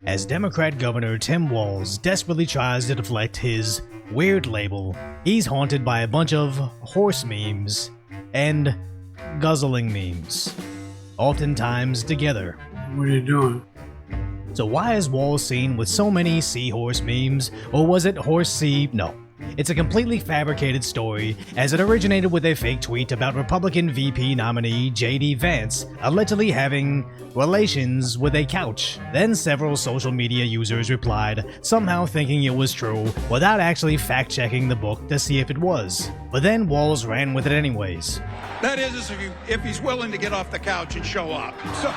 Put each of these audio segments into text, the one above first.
as Democrat Governor Tim Walz desperately tries to deflect his weird label. He's haunted by a bunch of horse memes and guzzling memes, oftentimes together. What are you doing? So why is Walz seen with so many seahorse memes, or was it horse sea? No. It's a completely fabricated story, as it originated with a fake tweet about Republican VP nominee J.D. Vance allegedly having relations with a couch. Then several social media users replied, somehow thinking it was true, without actually fact-checking the book to see if it was. But then Walz ran with it anyways. That is if he's willing to get off the couch and show up. So...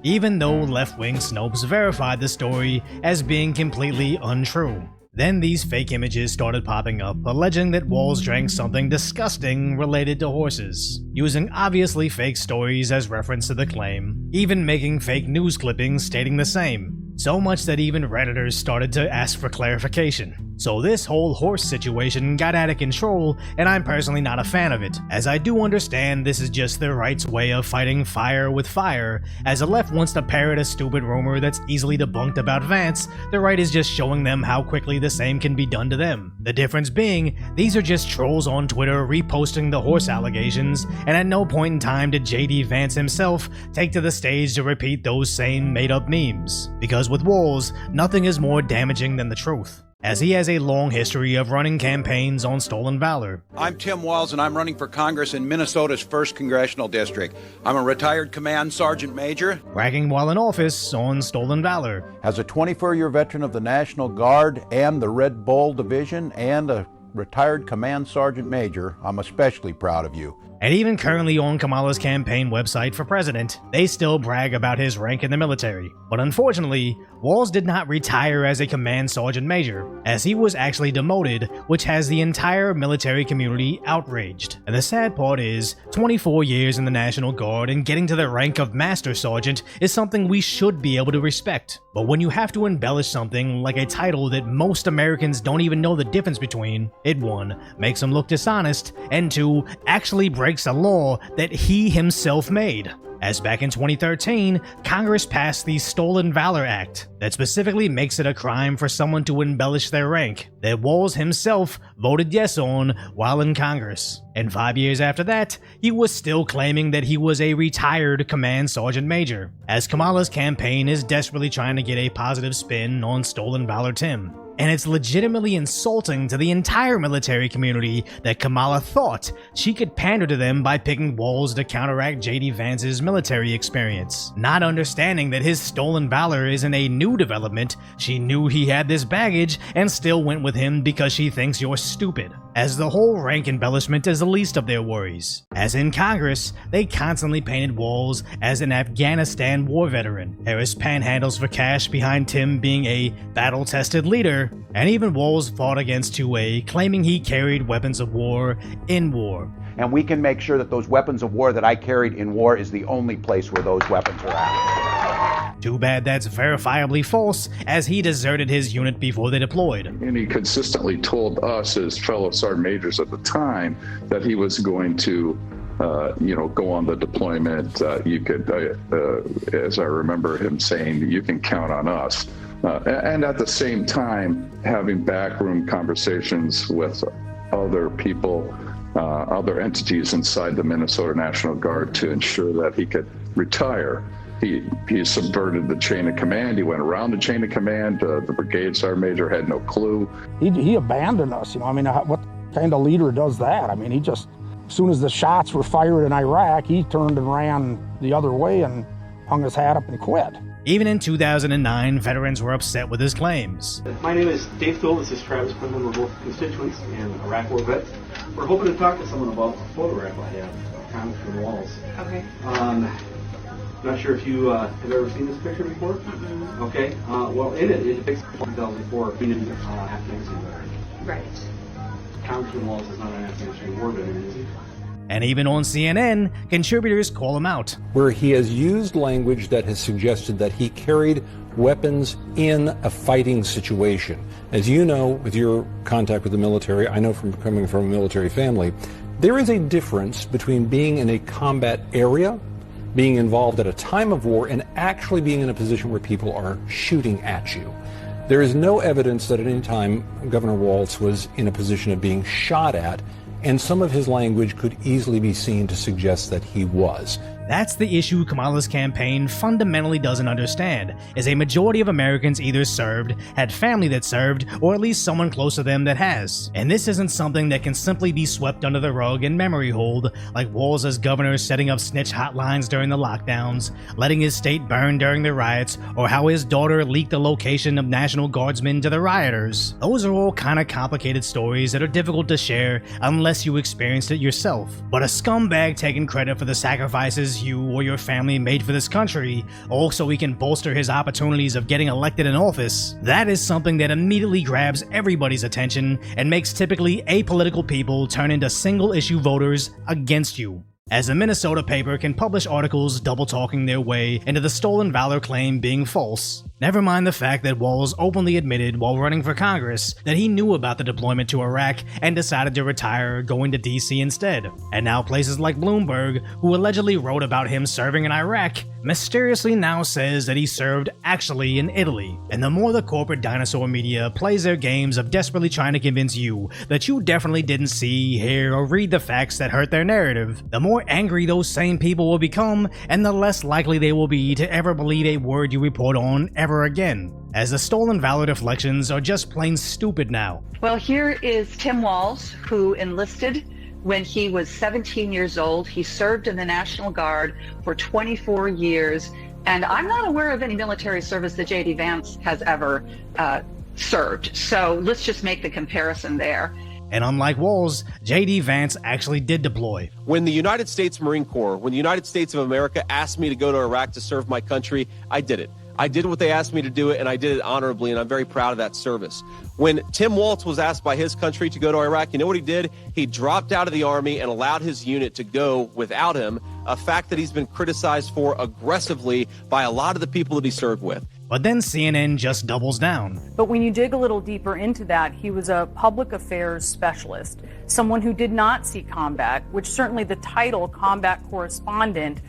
even though left-wing Snopes verified the story as being completely untrue. Then these fake images started popping up, alleging that Walz drank something disgusting related to horses, using obviously fake stories as reference to the claim, even making fake news clippings stating the same. So much that even Redditors started to ask for clarification. So this whole horse situation got out of control, and I'm personally not a fan of it, as I do understand this is just the right's way of fighting fire with fire. As the left wants to parrot a stupid rumor that's easily debunked about Vance, the right is just showing them how quickly the same can be done to them. The difference being, these are just trolls on Twitter reposting the horse allegations, and at no point in time did J.D. Vance himself take to the stage to repeat those same made-up memes. Because with Walz, nothing is more damaging than the truth, as he has a long history of running campaigns on stolen valor. I'm Tim Walz, and I'm running for Congress in Minnesota's 1st Congressional District. I'm a retired Command Sergeant Major. Bragging while in office on stolen valor. As a 24-year veteran of the National Guard and the Red Bull Division and a retired Command Sergeant Major, I'm especially proud of you. And even currently on Kamala's campaign website for president, they still brag about his rank in the military. But unfortunately, Walz did not retire as a command sergeant major, as he was actually demoted, which has the entire military community outraged. And the sad part is, 24 years in the National Guard and getting to the rank of master sergeant is something we should be able to respect. But when you have to embellish something like a title that most Americans don't even know the difference between, it 1. Makes him look dishonest, and 2. Actually breaks a law that he himself made. As back in 2013, Congress passed the Stolen Valor Act that specifically makes it a crime for someone to embellish their rank, that Walz himself voted yes on while in Congress. And 5 years after that, he was still claiming that he was a retired Command Sergeant Major, as Kamala's campaign is desperately trying to get a positive spin on Stolen Valor Tim. And it's legitimately insulting to the entire military community that Kamala thought she could pander to them by picking Walz to counteract J.D. Vance's military experience. Not understanding that his stolen valor isn't a new development, she knew he had this baggage and still went with him because she thinks you're stupid. As the whole rank embellishment is the least of their worries. As in Congress, they constantly painted Walz as an Afghanistan war veteran. Harris panhandles for cash behind Tim being a battle-tested leader, and even Walz fought against 2A, claiming he carried weapons of war in war. And we can make sure that those weapons of war that I carried in war is the only place where those weapons are at. Too bad that's verifiably false, as he deserted his unit before they deployed. And he consistently told us as fellow sergeant majors at the time that he was going to go on the deployment. You could, as I remember him saying, you can count on us. And at the same time, having backroom conversations with other people, other entities inside the Minnesota National Guard to ensure that he could retire. He subverted the chain of command. He went around the chain of command. The brigade sergeant major had no clue. He abandoned us. What kind of leader does that? He just, as soon as the shots were fired in Iraq, he turned and ran the other way and hung his hat up and quit. Even in 2009, veterans were upset with his claims. My name is Dave Thule. This is Travis Quinlan. We're both constituents and Iraq War vets. We're hoping to talk to someone about the photograph I have of Congressman Walz. Okay. Not sure if you have ever seen this picture before? Mm-hmm. Okay. Well, in it depicts 2004 Afghanistan veteran. Right. Congressman Walz is not an Afghanistan war veteran, is he? And even on CNN, contributors call him out. Where he has used language that has suggested that he carried weapons in a fighting situation. As you know, with your contact with the military, I know from coming from a military family, there is a difference between being in a combat area being involved at a time of war and actually being in a position where people are shooting at you. There is no evidence that at any time Governor Walz was in a position of being shot at, and some of his language could easily be seen to suggest that he was. That's the issue Kamala's campaign fundamentally doesn't understand, is a majority of Americans either served, had family that served, or at least someone close to them that has. And this isn't something that can simply be swept under the rug and memory hold, like Walz as governor setting up snitch hotlines during the lockdowns, letting his state burn during the riots, or how his daughter leaked the location of National Guardsmen to the rioters. Those are all kinda complicated stories that are difficult to share unless you experienced it yourself. But a scumbag taking credit for the sacrifices you or your family made for this country, all so he can bolster his opportunities of getting elected in office, that is something that immediately grabs everybody's attention and makes typically apolitical people turn into single-issue voters against you. As a Minnesota paper can publish articles double-talking their way into the stolen valor claim being false. Never mind the fact that Walz openly admitted while running for Congress that he knew about the deployment to Iraq and decided to retire, going to DC instead. And now places like Bloomberg, who allegedly wrote about him serving in Iraq, mysteriously now says that he served actually in Italy. And the more the corporate dinosaur media plays their games of desperately trying to convince you that you definitely didn't see, hear, or read the facts that hurt their narrative, the more angry those same people will become, and the less likely they will be to ever believe a word you report on ever again, as the stolen valor deflections are just plain stupid now. Well, here is Tim Walz, who enlisted when he was 17 years old. He served in the National Guard for 24 years, and I'm not aware of any military service that J.D. Vance has ever served. So let's just make the comparison there. And unlike Walz, J.D. Vance actually did deploy. When the United States Marine Corps, when the United States of America asked me to go to Iraq to serve my country, I did it. I did what they asked me to do it, and I did it honorably, and I'm very proud of that service. When Tim Walz was asked by his country to go to Iraq, you know what he did? He dropped out of the Army and allowed his unit to go without him, a fact that he's been criticized for aggressively by a lot of the people that he served with. But then CNN just doubles down. But when you dig a little deeper into that, he was a public affairs specialist, someone who did not see combat, which certainly the title combat correspondent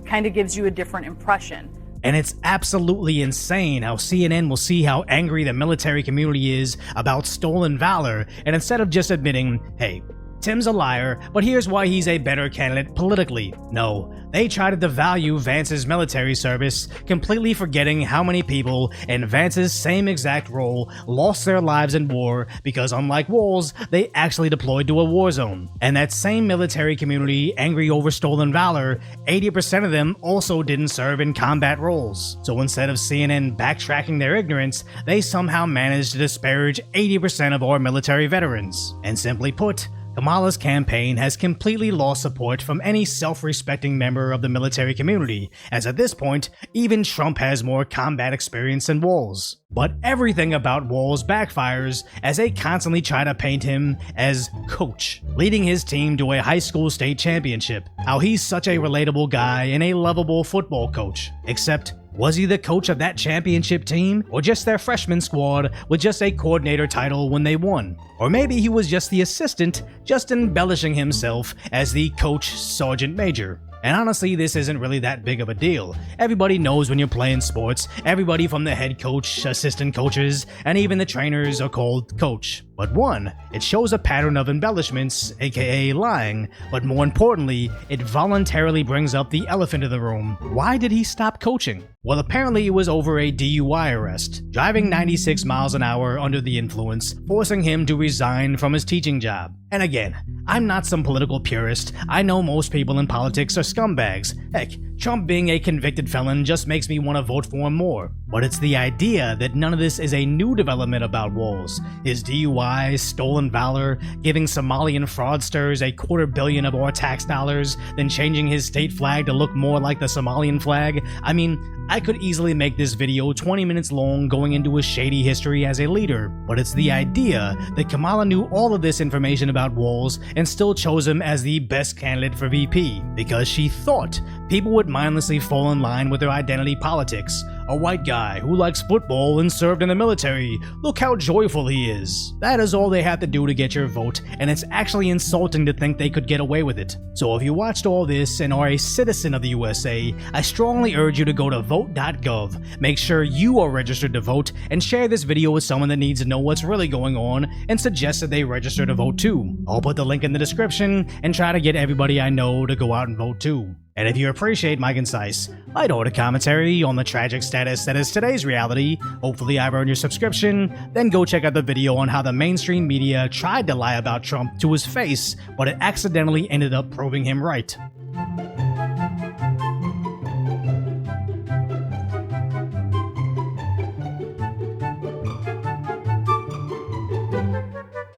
kind of gives you a different impression. And it's absolutely insane how CNN will see how angry the military community is about stolen valor, and instead of just admitting, hey, Tim's a liar, but here's why he's a better candidate politically. No, they try to devalue Vance's military service, completely forgetting how many people in Vance's same exact role lost their lives in war because, unlike Walz, they actually deployed to a war zone. And that same military community angry over stolen valor, 80% of them also didn't serve in combat roles. So instead of CNN backtracking their ignorance, they somehow managed to disparage 80% of our military veterans. And simply put, Kamala's campaign has completely lost support from any self-respecting member of the military community, as at this point, even Trump has more combat experience than Walz. But everything about Walz backfires as they constantly try to paint him as coach, leading his team to a high school state championship. How he's such a relatable guy and a lovable football coach. Except, was he the coach of that championship team, or just their freshman squad with just a coordinator title when they won? Or maybe he was just the assistant, just embellishing himself as the coach sergeant major. And honestly, this isn't really that big of a deal. Everybody knows when you're playing sports, everybody from the head coach, assistant coaches, and even the trainers are called coach. But one, it shows a pattern of embellishments, aka lying, but more importantly, it voluntarily brings up the elephant in the room. Why did he stop coaching? Well, apparently it was over a DUI arrest, driving 96 miles an hour under the influence, forcing him to resign from his teaching job. And again, I'm not some political purist. I know most people in politics are scumbags. Heck, Trump being a convicted felon just makes me want to vote for him more. But it's the idea that none of this is a new development about Walz. His DUI, stolen valor, giving Somalian fraudsters $250 million of our tax dollars, then changing his state flag to look more like the Somalian flag. I mean, I could easily make this video 20 minutes long going into his shady history as a leader, but it's the idea that Kamala knew all of this information about Walz and still chose him as the best candidate for VP, because she thought people would mindlessly fall in line with their identity politics, A white guy who likes football and served in the military. Look how joyful he is. That is all they have to do to get your vote, and it's actually insulting to think they could get away with it. So if you watched all this and are a citizen of the USA, I strongly urge you to go to vote.gov, make sure you are registered to vote, and share this video with someone that needs to know what's really going on and suggest that they register to vote too. I'll put the link in the description and try to get everybody I know to go out and vote too. And if you appreciate my concise, light-hearted commentary on the tragic status that is today's reality, hopefully I've earned your subscription, then go check out the video on how the mainstream media tried to lie about Trump to his face, but it accidentally ended up proving him right.